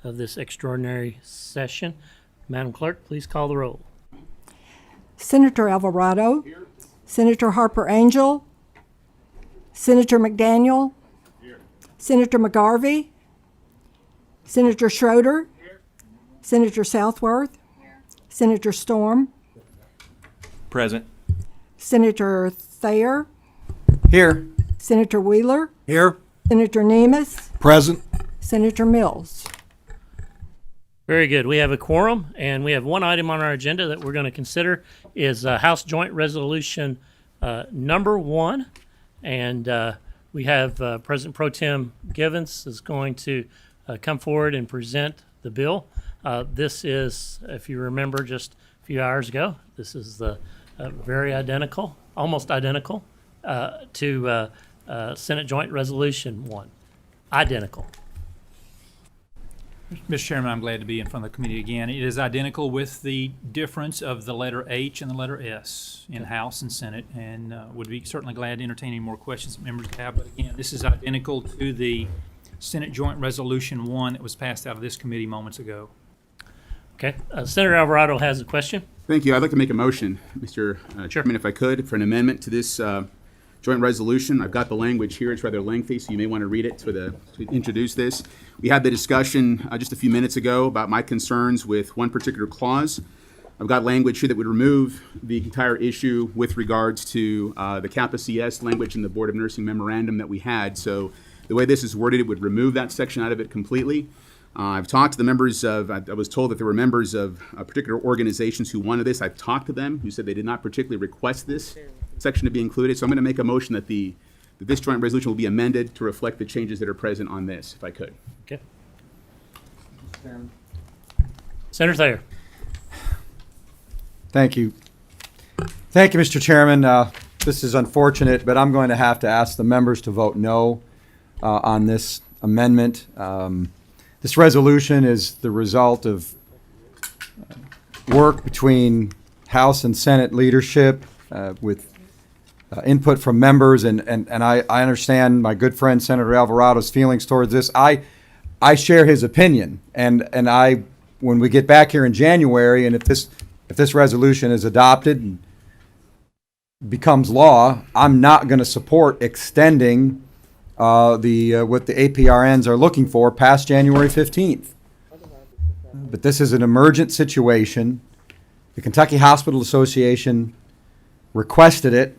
of this extraordinary session. Madam Clerk, please call the roll. Senator Alvarado. Here. Senator Harper Angel. Senator McDaniel. Here. Senator McGarvey. Senator Schroeder. Here. Senator Southworth. Here. Senator Storm. Present. Senator Thayer. Here. Senator Wheeler. Here. Senator Nemeth. Present. Senator Mills. Very good. We have a quorum, and we have one item on our agenda that we're going to consider is House Joint Resolution number 1. And we have President Pro Tem Givens is going to come forward and present the bill. This is, if you remember just a few hours ago, this is the very identical, almost identical to Senate Joint Resolution 1. Identical. Mr. Chairman, I'm glad to be in front of the committee again. It is identical with the difference of the letter H and the letter S in House and Senate, and would be certainly glad to entertain any more questions that members have. But again, this is identical to the Senate Joint Resolution 1 that was passed out of this committee moments ago. Okay. Senator Alvarado has a question. Thank you. I'd like to make a motion, Mr. Chairman, if I could, for an amendment to this joint resolution. I've got the language here. It's rather lengthy, so you may want to read it to introduce this. We had the discussion just a few minutes ago about my concerns with one particular clause. I've got language here that would remove the entire issue with regards to the Kappa CS language in the Board of Nursing memorandum that we had. So the way this is worded, it would remove that section out of it completely. I've talked to the members of, I was told that there were members of particular organizations who wanted this. I've talked to them who said they did not particularly request this section to be included. So I'm going to make a motion that this joint resolution will be amended to reflect the changes that are present on this, if I could. Okay. Senator Thayer. Thank you. Thank you, Mr. Chairman. This is unfortunate, but I'm going to have to ask the members to vote no on this amendment. This resolution is the result of work between House and Senate leadership with input from members, and I understand my good friend Senator Alvarado's feelings towards this. I share his opinion, and I, when we get back here in January, and if this resolution is adopted and becomes law, I'm not going to support extending what the APRNs are looking for past January 15th. But this is an emergent situation. The Kentucky Hospital Association requested it,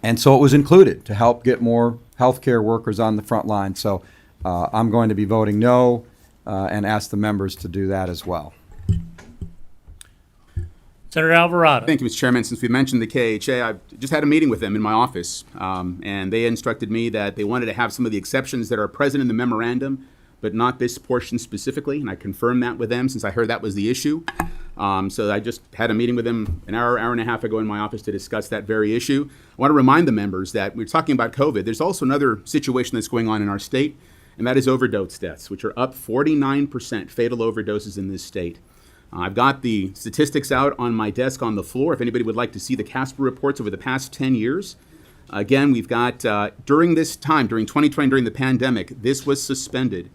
and so it was included to help get more healthcare workers on the front line. So I'm going to be voting no and ask the members to do that as well. Senator Alvarado. Thank you, Mr. Chairman. Since we mentioned the KHA, I've just had a meeting with them in my office, and they instructed me that they wanted to have some of the exceptions that are present in the memorandum, but not this portion specifically, and I confirmed that with them since I heard that was the issue. So I just had a meeting with them an hour and a half ago in my office to discuss that very issue. I want to remind the members that we're talking about COVID. There's also another situation that's going on in our state, and that is overdose deaths, which are up 49% fatal overdoses in this state. I've got the statistics out on my desk on the floor if anybody would like to see the CASPER reports over the past 10 years. Again, we've got, during this time, during 2020, during the pandemic, this was suspended.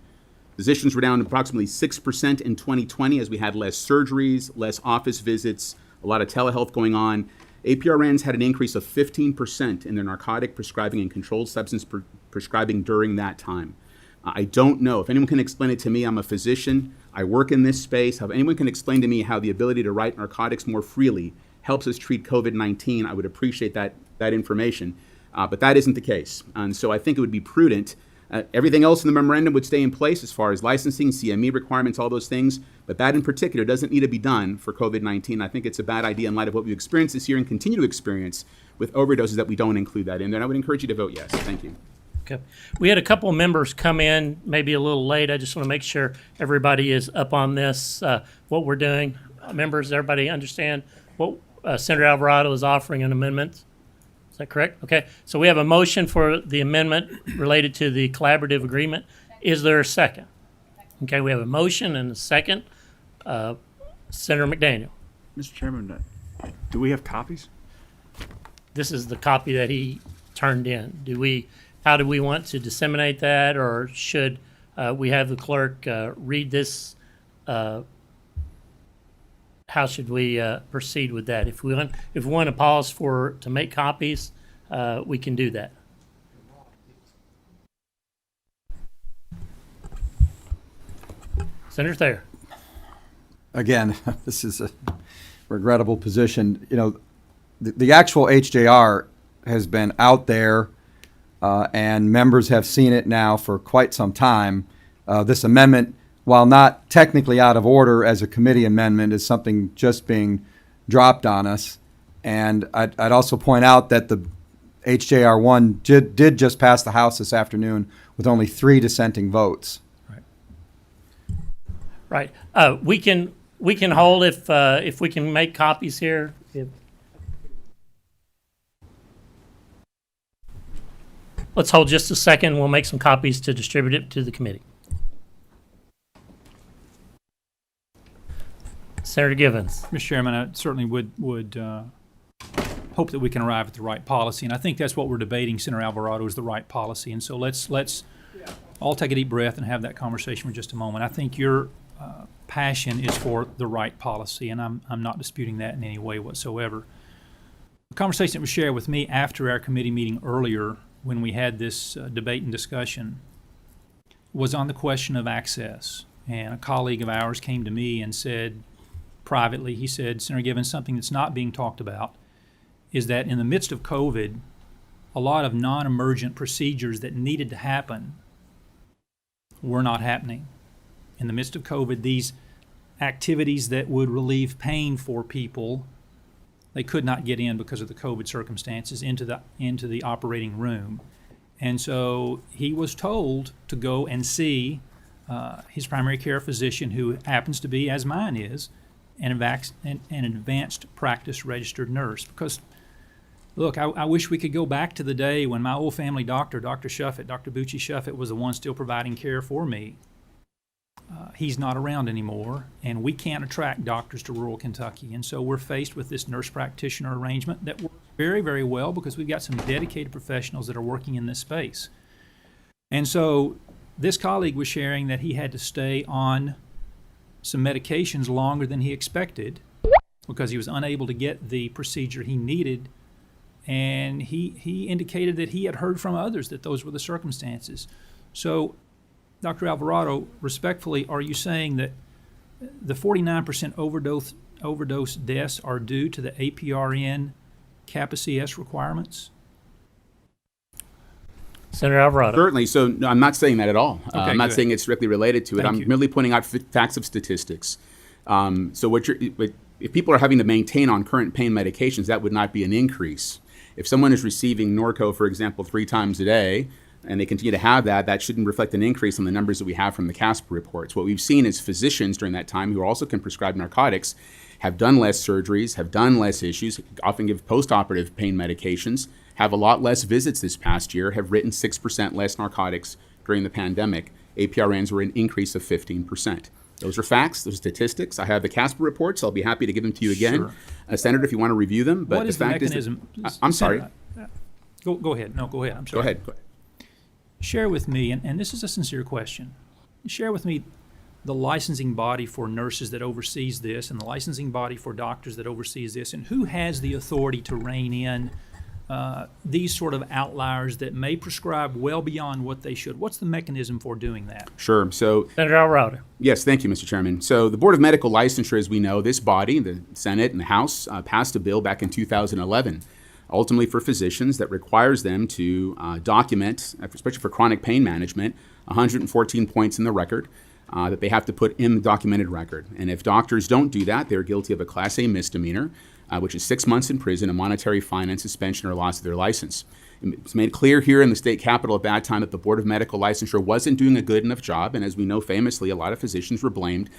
Physicians were down approximately 6% in 2020 as we had less surgeries, less office visits, a lot of telehealth going on. APRNs had an increase of 15% in their narcotic prescribing and controlled substance prescribing during that time. I don't know. If anyone can explain it to me, I'm a physician. I work in this space. If anyone can explain to me how the ability to write narcotics more freely helps us treat COVID-19, I would appreciate that information. But that isn't the case. And so I think it would be prudent. Everything else in the memorandum would stay in place as far as licensing, CME requirements, all those things. But that in particular doesn't need to be done for COVID-19. I think it's a bad idea in light of what we've experienced this year and continue to experience with overdoses that we don't include that in there. And I would encourage you to vote yes. Thank you. Okay. We had a couple of members come in maybe a little late. I just want to make sure everybody is up on this, what we're doing. Members, everybody understand what Senator Alvarado is offering an amendment? Is that correct? Okay. So we have a motion for the amendment related to the collaborative agreement. Is there a second? Okay, we have a motion and a second. Senator McDaniel. Mr. Chairman, do we have copies? This is the copy that he turned in. How do we want to disseminate that, or should we have the clerk read this. How should we proceed with that? If we want to pause to make copies, we can do that. Senator Thayer. Again, this is a regrettable position. You know, the actual HJR has been out there, and members have seen it now for quite some time. This amendment, while not technically out of order as a committee amendment, is something just being dropped on us. And I'd also point out that the HJR 1 did just pass the House this afternoon with only 3 dissenting votes. Right. We can hold if we can make copies here. Let's hold just a second. We'll make some copies to distribute it to the committee. Senator Givens. Mr. Chairman, I certainly would hope that we can arrive at the right policy, and I think that's what we're debating, Senator Alvarado, is the right policy. And so let's all take a deep breath and have that conversation for just a moment. I think your passion is for the right policy, and I'm not disputing that in any way whatsoever. The conversation that was shared with me after our committee meeting earlier, when we had this debate and discussion, was on the question of access. And a colleague of ours came to me and said privately, he said, Senator Givens, something that's not being talked about is that in the midst of COVID, a lot of non-emergent procedures that needed to happen were not happening. In the midst of COVID, these activities that would relieve pain for people, they could not get in because of the COVID circumstances into the operating room. And so he was told to go and see his primary care physician, who happens to be, as mine is, an advanced practice registered nurse. Because, look, I wish we could go back to the day when my old family doctor, Dr. Shuffett, Dr. Bucci Shuffett, was the one still providing care for me. He's not around anymore, and we can't attract doctors to rural Kentucky. And so we're faced with this nurse practitioner arrangement that works very, very well because we've got some dedicated professionals that are working in this space. And so this colleague was sharing that he had to stay on some medications longer than he expected because he was unable to get the procedure he needed. And he indicated that he had heard from others that those were the circumstances. So, Dr. Alvarado, respectfully, are you saying that the 49% overdose deaths are due to the APRN Kappa-CS requirements? Senator Alvarado. Certainly. So no, I'm not saying that at all. Okay, I'm not good. saying it's directly related to it. Thank I'm you. merely pointing out facts of statistics. So if people are having to maintain on current pain medications, that would not be an increase. If someone is receiving Norco, for example, 3 times a day, and they continue to have that, that shouldn't reflect an increase on the numbers that we have from the CASPA reports. What we've seen is physicians during that time who also can prescribe narcotics have done less surgeries, have done less issues, often give post-operative pain medications, have a lot less visits this past year, have written 6% less narcotics during the pandemic. APRNs were an increase of 15%. Those are facts, those are statistics. I have the CASPA reports. I'll be happy to give them to you again, Sure. Senator, if you want to review them. But What is the fact mechanism? I'm sorry. Go ahead. No, go ahead. I'm Go sorry. ahead. Share with me, and this is a sincere question, share with me the licensing body for nurses that oversees this and the licensing body for doctors that oversees this, and who has the authority to rein in these sort of outliers that may prescribe well beyond what they should. What's the mechanism for doing that? Sure. So Senator Alvarado. yes, thank you, Mr. Chairman. So the Board of Medical Licensure, as we know, this body, the Senate and the House, passed a bill back in 2011, ultimately for physicians, that requires them to document, especially for chronic pain management, 114 points in the record that they have to put in the documented record. And if doctors don't do that, they're guilty of a Class A misdemeanor, which is 6 months in prison, a monetary fine, and suspension or loss of their license. It's made clear here in the state capitol at that time that the Board of Medical Licensure wasn't doing a good enough job, and as we know famously, a lot of physicians were blamed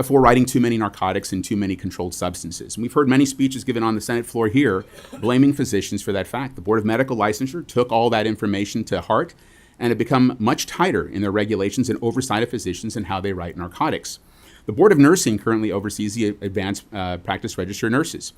for writing too many narcotics and too many controlled substances. And we've heard many speeches given on the Senate floor here blaming physicians for that fact. The Board of Medical Licensure took all that information to heart and have become much tighter in their regulations and oversight of physicians and how they write narcotics. The Board of Nursing currently oversees the advanced practice register nurses.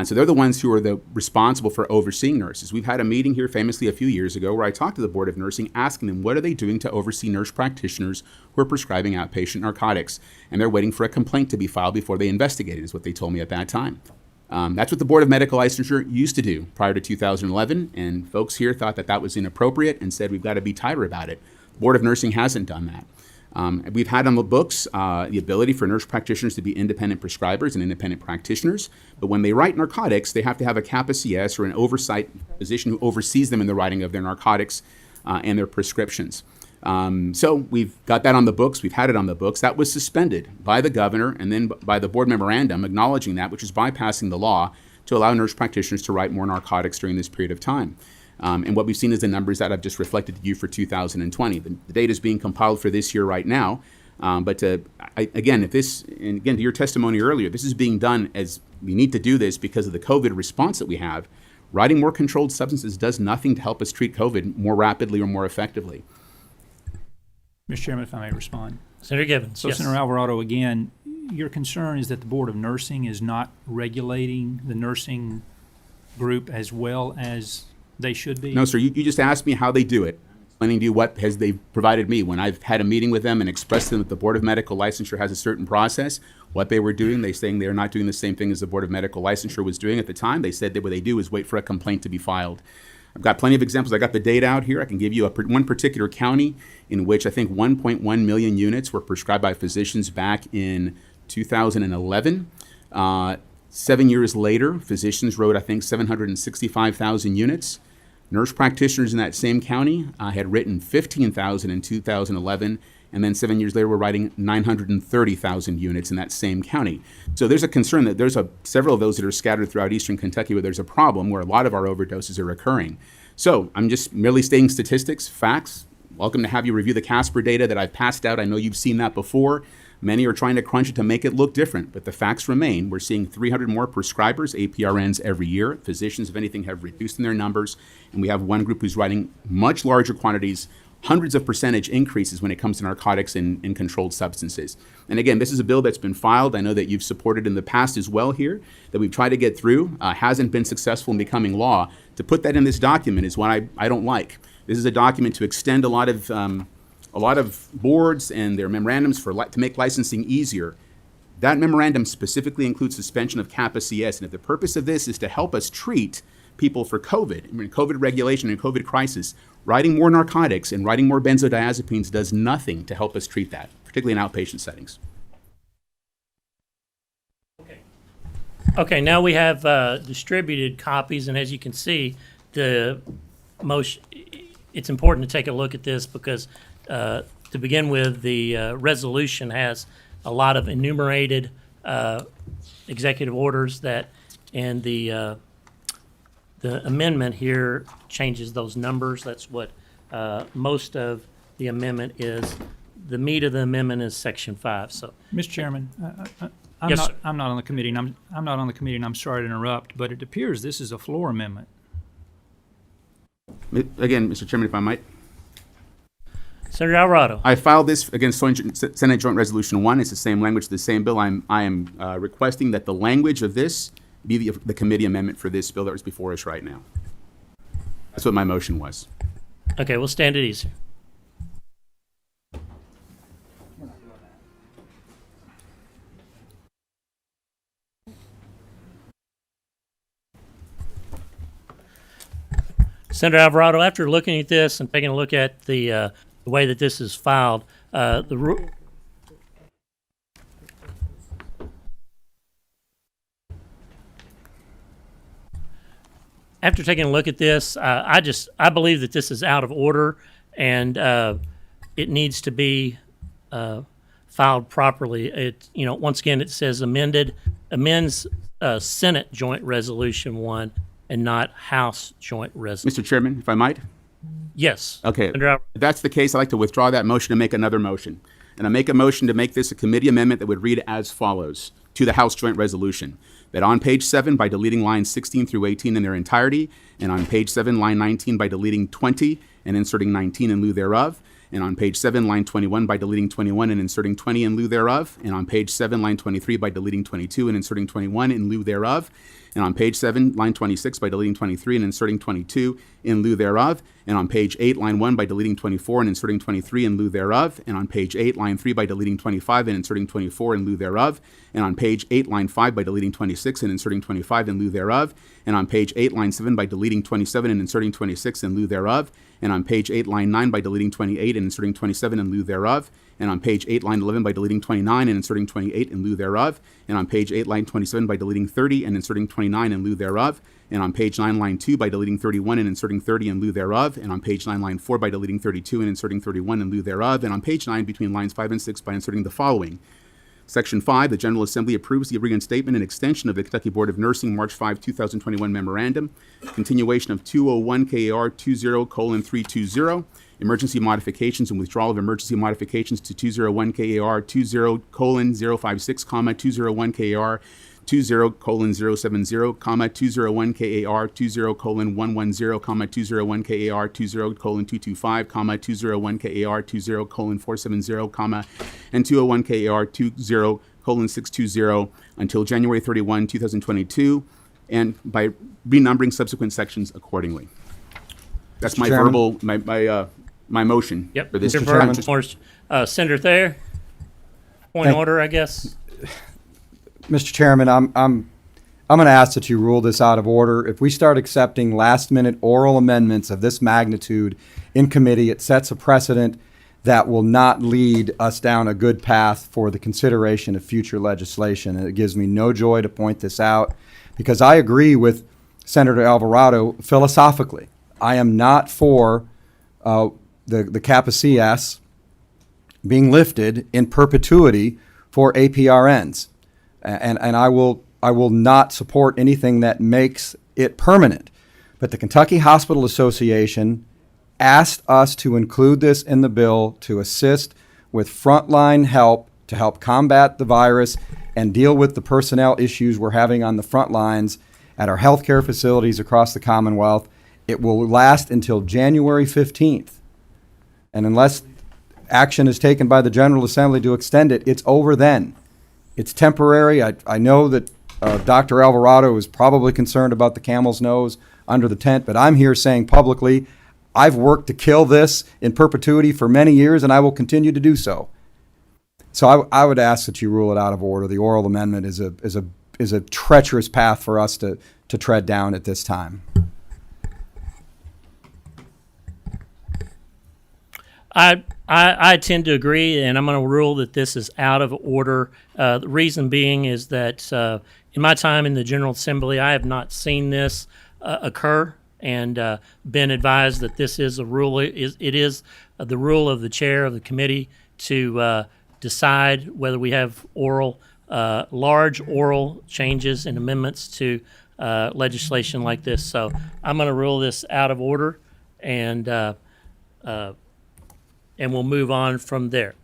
So they're the ones who are responsible for overseeing nurses. We've had a meeting here famously a few years ago where I talked to the Board of Nursing asking them what are they doing to oversee nurse practitioners who are prescribing outpatient narcotics. And they're waiting for a complaint to be filed before they investigate it, is what they told me at that time. That's what the Board of Medical Licensure used to do prior to 2011, and folks here thought that that was inappropriate and said we've got to be tighter about it. The Board of Nursing hasn't done that. We've had on the books the ability for nurse practitioners to be independent prescribers and independent practitioners, but when they write narcotics, they have to have a Kappa CS or an oversight physician who oversees them in the writing of their narcotics and their prescriptions. So we've got that on the books. We've had it on the books. That was suspended by the governor and then by the board memorandum acknowledging that, which is bypassing the law to allow nurse practitioners to write more narcotics during this period of time. And what we've seen is the numbers that I've just reflected to you for 2020. The data is being compiled for this year right now. Again, to your testimony earlier, this is being done as we need to do this because of the COVID response that we have. Writing more controlled substances does nothing to help us treat COVID more rapidly or more effectively. Mr. Chairman, if I may respond. Senator Gibbons. So, yes. Senator Alvarado, again, your concern is that the Board of Nursing is not regulating the nursing group as well as they should be? No, sir. You just asked me how they do it. I'm explaining to you what has they provided me. When I've had a meeting with them and expressed to them that the Board of Medical Licensure has a certain process, what they were doing, they saying they're not doing the same thing as the Board of Medical Licensure was doing at the time. They said that what they do is wait for a complaint to be filed. I've got plenty of examples. I got the data out here. I can give you one particular county in which I think 1.1 million units were prescribed by physicians back in 2011. 7 years later, physicians wrote, I think, 765,000 units. Nurse practitioners in that same county had written 15,000 in 2011, and then 7 years later, we're writing 930,000 units in that same county. So there's a concern that there's several of those that are scattered throughout eastern Kentucky where there's a problem where a lot of our overdoses are occurring. So I'm just merely stating statistics, facts. Welcome to have you review the Casper data that I've passed out. I know you've seen that before. Many are trying to crunch it to make it look different, but the facts remain. We're seeing 300 more prescribers, APRNs, every year. Physicians, if anything, have reduced in their numbers, and we have one group who's writing much larger quantities, hundreds of percentage increases when it comes to narcotics and controlled substances. And again, this is a bill that's been filed. I know that you've supported in the past as well here, that we've tried to get through, hasn't been successful in becoming law. To put that in this document is what I don't like. This is a document to extend a lot of boards and their memorandums to make licensing easier. That memorandum specifically includes suspension of Kappa CS, and if the purpose of this is to help us treat people for COVID, COVID regulation and COVID crisis, writing more narcotics and writing more benzodiazepines does nothing to help us treat that, particularly in outpatient settings. Okay, now we have distributed copies, and as you can see, it's important to take a look at this because to begin with, the resolution has a lot of enumerated executive orders and the amendment here changes those numbers. That's what most of the amendment is. The meat of the amendment is Section 5. So, Mr. Chairman, I'm Yes, not. sir. I'm not on the committee, and I'm not on the committee, and I'm sorry to interrupt, but it appears this is a floor amendment. Again, Mr. Chairman, if I might. Senator Alvarado. I filed this against Senate Joint Resolution 1. It's the same language, the same bill. I am requesting that the language of this be the committee amendment for this bill that was before us right now. That's what my motion was. Okay, we'll stand at ease. Senator Alvarado, after looking at this and taking a look at the way that this is filed, after taking a look at this, I believe that this is out of order and it needs to be filed properly. Once again, it says amends Senate Joint Resolution 1 and not House Joint Resolution. Mr. Chairman, if I might. Yes. Okay. Senator Alvarado. If that's the case, I'd like to withdraw that motion and make another motion. And I make a motion to make this a committee amendment that would read as follows to the House Joint Resolution. That on page 7, by deleting lines 16 through 18 in their entirety, and on page 7, line 19, by deleting 20 and inserting 19 in lieu thereof, And on page 7, line 21, by deleting 21 and inserting 20 in lieu thereof. And on page 7, line 23, by deleting 22 and inserting 21 in lieu thereof. And on page 7, line 26, by deleting 23 and inserting 22 in lieu thereof. And on page 8, line 1, by deleting 24 and inserting 23 in lieu thereof. And on page 8, line 3, by deleting 25 and inserting 24 in lieu thereof. And on page 8, line 5, by deleting 26 and inserting 25 in lieu thereof. And on page 8, line 7, by deleting 27 and inserting 26 in lieu thereof. And on page 8, line 9, by deleting 28 and inserting 27 in lieu thereof. And on page 8, line 11, by deleting 29 and inserting 28 in lieu thereof. And on page 8, line 27, by deleting 30 and inserting 29 in lieu thereof. And on page 9, line 2, by deleting 31 and inserting 30 in lieu thereof. And on page 9, line 4, by deleting 32 and inserting 31 in lieu thereof. And on page 9, between lines 5 and 6, by inserting the following. Section 5, the General Assembly approves the reinstatement and extension of the Kentucky Board of Nursing March 5, 2021 memorandum, continuation of 201 KAR 20:320, emergency modifications and withdrawal of emergency modifications to 201 KAR 20:056, 201 KAR 20:070, 201 KAR 20:110, 201 KAR 20:225, 201 KAR 20:470, and 201 KAR 20:620 until January 31, 2022, and by renumbering subsequent sections accordingly. That's my Chairman? verbal, my motion Yep. for this. Mr. Chairman. Senator Thayer, point of Thank- order, I guess. Mr. Chairman, I'm going to ask that you rule this out of order. If we start accepting last-minute oral amendments of this magnitude in committee, it sets a precedent that will not lead us down a good path for the consideration of future legislation. And it gives me no joy to point this out because I agree with Senator Alvarado philosophically. I am not for the Kappa CS being lifted in perpetuity for APRNs. And I will not support anything that makes it permanent. But the Kentucky Hospital Association asked us to include this in the bill to assist with frontline help to help combat the virus and deal with the personnel issues we're having on the front lines at our healthcare facilities across the Commonwealth. It will last until January 15th. And unless action is taken by the General Assembly to extend it, it's over then. It's temporary. I know that Dr. Alvarado is probably concerned about the camel's nose under the tent, but I'm here saying publicly, I've worked to kill this in perpetuity for many years, and I will continue to do so. So I would ask that you rule it out of order. The oral amendment is a treacherous path for us to tread down at this time. I tend to agree, and I'm going to rule that this is out of order. The reason being is that in my time in the General Assembly, I have not seen this occur and been advised that this is a rule. It is the rule of the chair of the committee to decide whether we have large oral changes and amendments to legislation like this. So I'm going to rule this out of order, and we'll move on from there.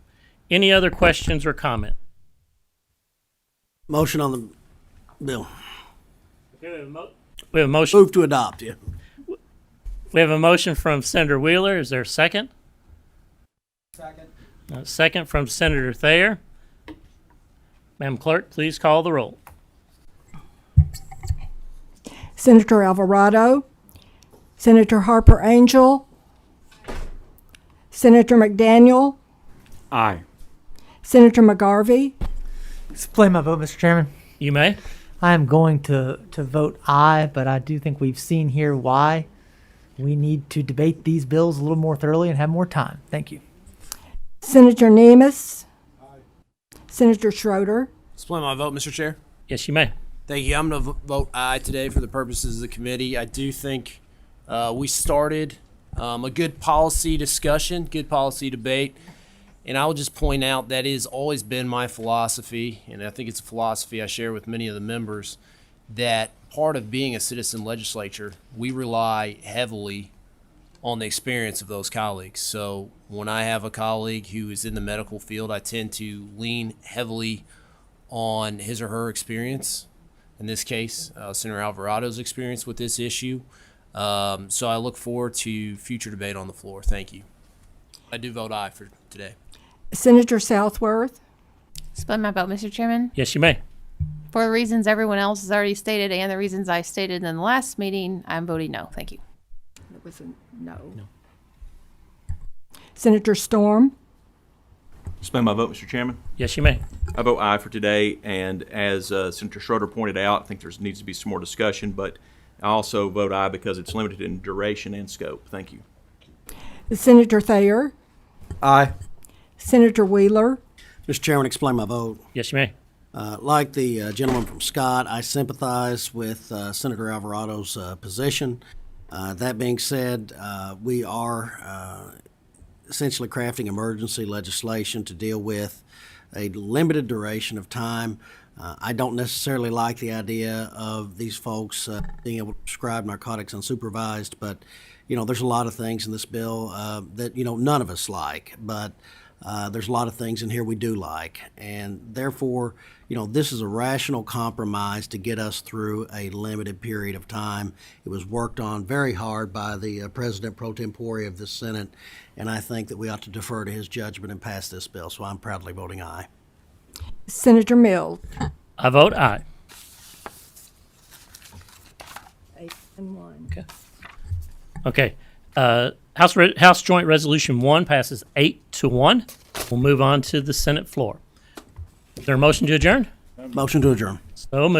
Any other questions or comment? Motion on the bill. We have a motion. Move to adopt, yeah. We have a motion from Senator Wheeler. Is there a second? Second. Second from Senator Thayer. Madam Clerk, please call the roll. Senator Alvarado, Senator Harper Angel, Senator McDaniel, Aye. Senator McGarvey, Display my vote, Mr. Chairman. You may. I am going to vote aye, but I do think we've seen here why we need to debate these bills a little more thoroughly and have more time. Thank you. Senator Nemes, Senator Schroeder, Display my vote, Mr. Chair. Yes, you may. Thank you. I'm going to vote aye today for the purposes of the committee. I do think we started a good policy discussion, good policy debate. And I will just point out that has always been my philosophy, and I think it's a philosophy I share with many of the members, that part of being a citizen legislature, we rely heavily on the experience of those colleagues. So when I have a colleague who is in the medical field, I tend to lean heavily on his or her experience. In this case, Senator Alvarado's experience with this issue. So I look forward to future debate on the floor. Thank you. I do vote aye for today. Senator Southworth, Split my vote, Mr. Chairman. Yes, you may. For the reasons everyone else has already stated and the reasons I stated in the last meeting, I'm voting no. Thank you. it was a no. Senator Storm, Suspend my vote, Mr. Chairman. Yes, you may. I vote aye for today, and as Senator Schroeder pointed out, I think there needs to be some more discussion, but I also vote aye because it's limited in duration and scope. Thank you. Senator Thayer, Aye. Senator Wheeler, Mr. Chairman, explain my vote. Yes, you may. Like the gentleman from Scott, I sympathize with Senator Alvarado's position. That being said, we are essentially crafting emergency legislation to deal with a limited duration of time. I don't necessarily like the idea of these folks being able to prescribe narcotics unsupervised, but there's a lot of things in this bill that none of us like, but there's a lot of things in here we do like, and therefore, this is a rational compromise to get us through a limited period of time. It was worked on very hard by the President pro tempore of the Senate, and I think that we ought to defer to his judgment and pass this bill, so I'm proudly voting aye. Senator Mills. I vote aye. 8-1. Okay. House Joint Resolution 1 passes 8-1. We'll move on to the Senate floor. Is there a motion to adjourn? Motion to adjourn. So moved.